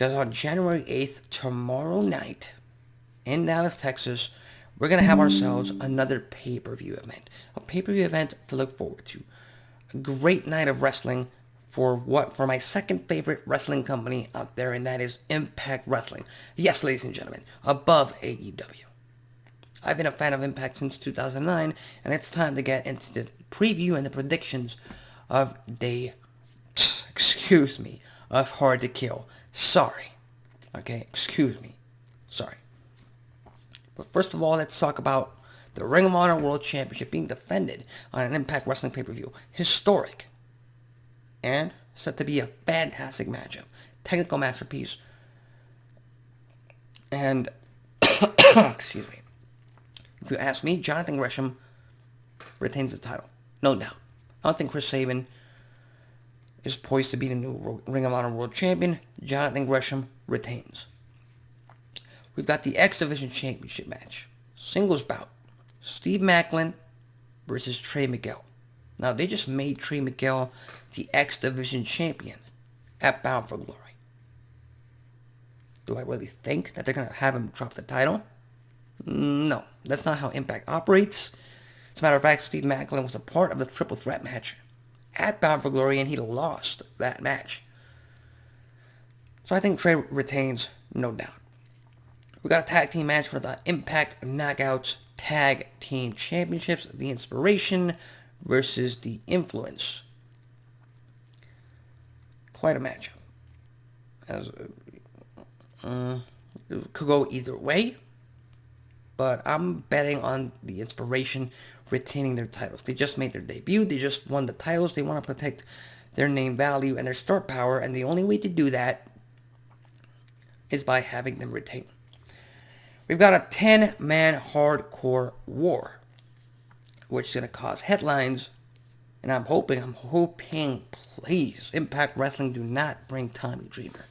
Because on January 8th, tomorrow night, in Dallas, Texas, we're going to have ourselves another pay-per-view event. A pay-per-view event to look forward to. A great night of wrestling for my second favorite wrestling company out there, and that is Impact Wrestling. Yes, ladies and gentlemen, above AEW. I've been a fan of Impact since 2009, and it's time to get into the preview and the predictions of of Hard to Kill. Sorry. Okay, excuse me. Sorry. But first of all, let's talk about the Ring of Honor World Championship being defended on an Impact Wrestling pay-per-view. Historic. And set to be a fantastic matchup. Technical masterpiece. And, excuse me. If you ask me, Jonathan Gresham retains the title. No doubt. I don't think Chris Sabin is poised to be the new Ring of Honor World Champion. Jonathan Gresham retains. We've got the X Division Championship match. Singles bout. Steve Macklin versus Trey Miguel. Now, they just made Trey Miguel the X Division Champion at Bound for Glory. Do I really think that they're going to have him drop the title? No, that's not how Impact operates. As a matter of fact, Steve Macklin was a part of the triple threat match at Bound for Glory, and he lost that match. So I think Trey retains, no doubt. We got a tag team match for the Impact Knockouts Tag Team Championships. The Inspiration versus the Influence. Quite a matchup. It could go either way, but I'm betting on the Inspiration retaining their titles. They just made their debut. They just won the titles. They want to protect their name value and their star power, and the only way to do that is by having them retain. We've got a 10-man hardcore war, which is going to cause headlines, and I'm hoping, please, Impact Wrestling do not bring Tommy Dreamer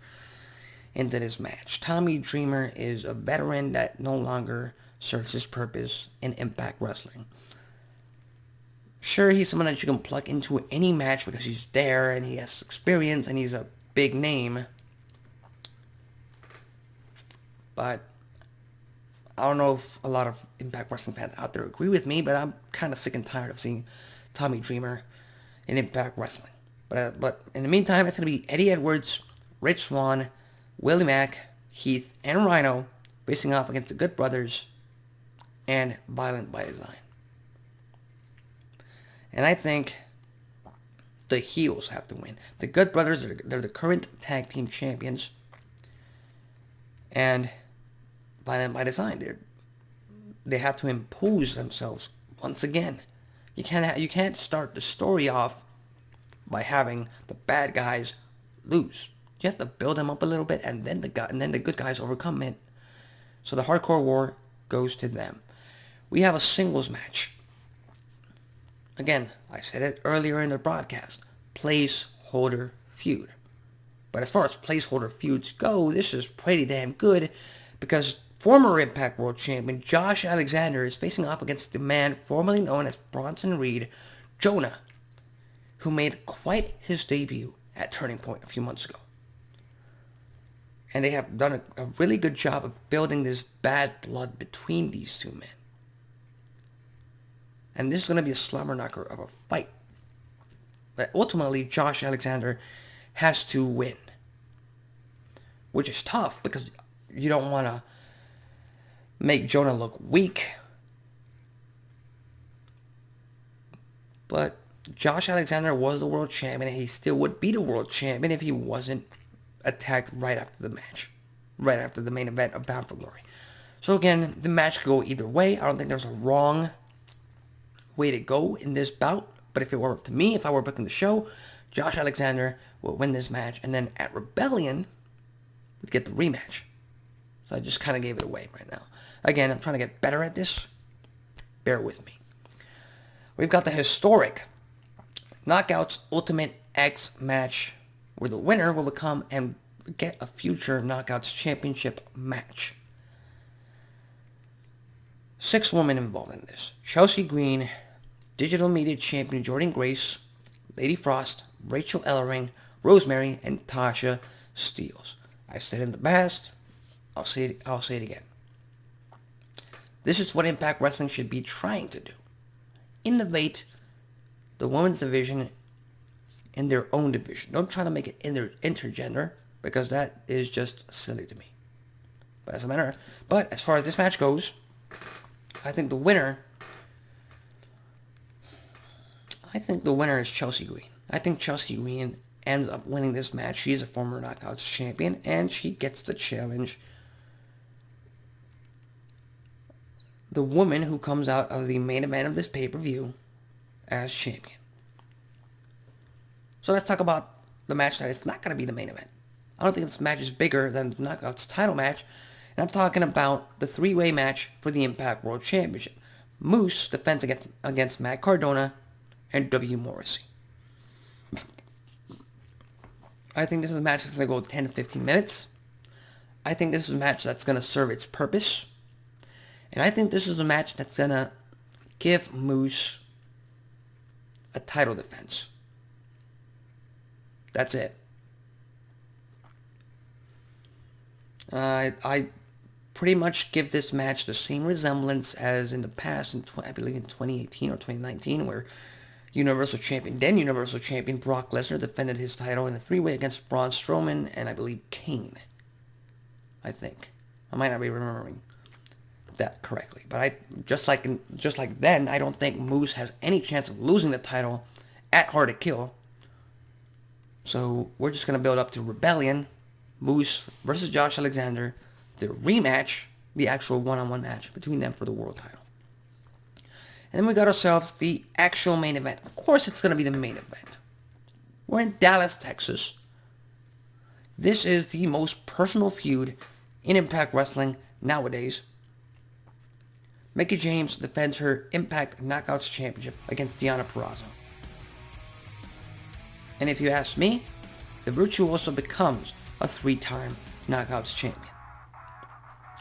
into this match. Tommy Dreamer is a veteran that no longer serves his purpose in Impact Wrestling. Sure, he's someone that you can plug into any match because he's there and he has experience and he's a big name. But I don't know if a lot of Impact Wrestling fans out there agree with me, but I'm kind of sick and tired of seeing Tommy Dreamer in Impact Wrestling. But in the meantime, it's going to be Eddie Edwards, Rich Swann, Willie Mack, Heath, and Rhino facing off against the Good Brothers and Violent by Design. And I think the heels have to win. The Good Brothers, they're the current tag team champions. And Violent by Design, they have to impose themselves once again. You can't start the story off by having the bad guys lose. You have to build them up a little bit, and then the good guys overcome it. So the hardcore war goes to them. We have a singles match. Again, I said it earlier in the broadcast. Placeholder feud. But as far as placeholder feuds go, this is pretty damn good because former Impact World Champion Josh Alexander is facing off against the man formerly known as Bronson Reed, Jonah, who made quite his debut at Turning Point a few months ago. And they have done a really good job of building this bad blood between these two men. And this is going to be a slobber knocker of a fight. But ultimately, Josh Alexander has to win. Which is tough because you don't want to make Jonah look weak. But Josh Alexander was the world champion, and he still would be the world champion if he wasn't attacked right after the match. Right after the main event of Bound for Glory. So again, the match could go either way. I don't think there's a wrong way to go in this bout. But if it were up to me, if I were booking the show, Josh Alexander will win this match. And then at Rebellion, we'd get the rematch. So I just kind of gave it away right now. Again, I'm trying to get better at this. Bear with me. We've got the historic Knockouts Ultimate X match, where the winner will become and get a future Knockouts Championship match. 6 women involved in this. Chelsea Green, Digital Media Champion Jordan Grace, Lady Frost, Rachel Ellering, Rosemary, and Tasha Steeles. I said in the past, I'll say it again. This is what Impact Wrestling should be trying to do. Innovate the women's division in their own division. Don't try to make it intergender, because that is just silly to me. But as far as this match goes, I think the winner is Chelsea Green. I think Chelsea Green ends up winning this match. She's a former Knockouts champion, and she gets to challenge the woman who comes out of the main event of this pay-per-view as champion. So let's talk about the match that is not going to be the main event. I don't think this match is bigger than the Knockouts title match, and I'm talking about the three-way match for the Impact World Championship. Moose defends against Matt Cardona and W. Morrissey. I think this is a match that's going to go 10 to 15 minutes. I think this is a match that's going to serve its purpose. And I think this is a match that's going to give Moose a title defense. That's it. I pretty much give this match the same resemblance as in the past, I believe in 2018 or 2019, where Universal Champion Brock Lesnar defended his title in a three-way against Braun Strowman and I believe Kane. I think. I might not be remembering that correctly, but just like then, I don't think Moose has any chance of losing the title at Hard to Kill. So we're just gonna build up to Rebellion, Moose versus Josh Alexander, the rematch, the actual one-on-one match between them for the world title. And then we got ourselves the actual main event. Of course it's gonna be the main event. We're in Dallas, Texas. This is the most personal feud in Impact Wrestling nowadays. Mickie James defends her Impact Knockouts Championship against Deonna Purrazzo. And if you ask me, the Virtuoso becomes a 3-time Knockouts champion.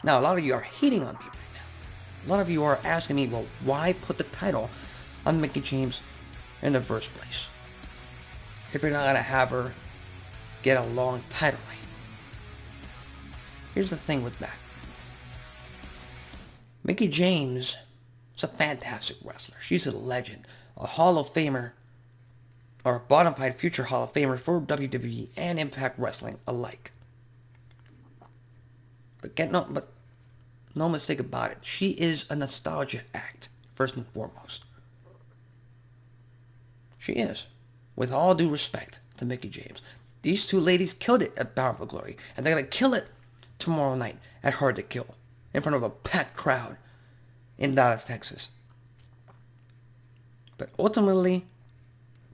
Now, a lot of you are hating on me right now. A lot of you are asking me, well, why put the title on Mickie James in the first place if you're not going to have her get a long title reign? Here's the thing with that. Mickie James is a fantastic wrestler. She's a legend, a Hall of Famer, or a bona fide future Hall of Famer for WWE and Impact Wrestling alike. But no mistake about it, she is a nostalgia act, first and foremost. She is. With all due respect to Mickie James. These two ladies killed it at Bound for Glory, and they're going to kill it tomorrow night at Hard to Kill, in front of a packed crowd in Dallas, Texas. But ultimately,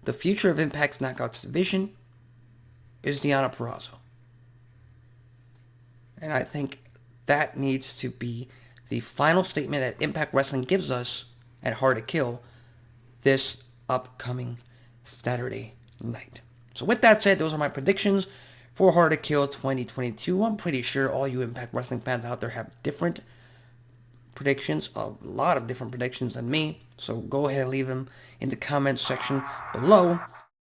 the future of Impact's Knockouts division is Deonna Purrazzo. And I think that needs to be the final statement that Impact Wrestling gives us at Hard to Kill this upcoming Saturday night. So with that said, those are my predictions for Hard to Kill 2022. I'm pretty sure all you Impact Wrestling fans out there have different predictions, a lot of different predictions than me. So go ahead and leave them in the comments section below.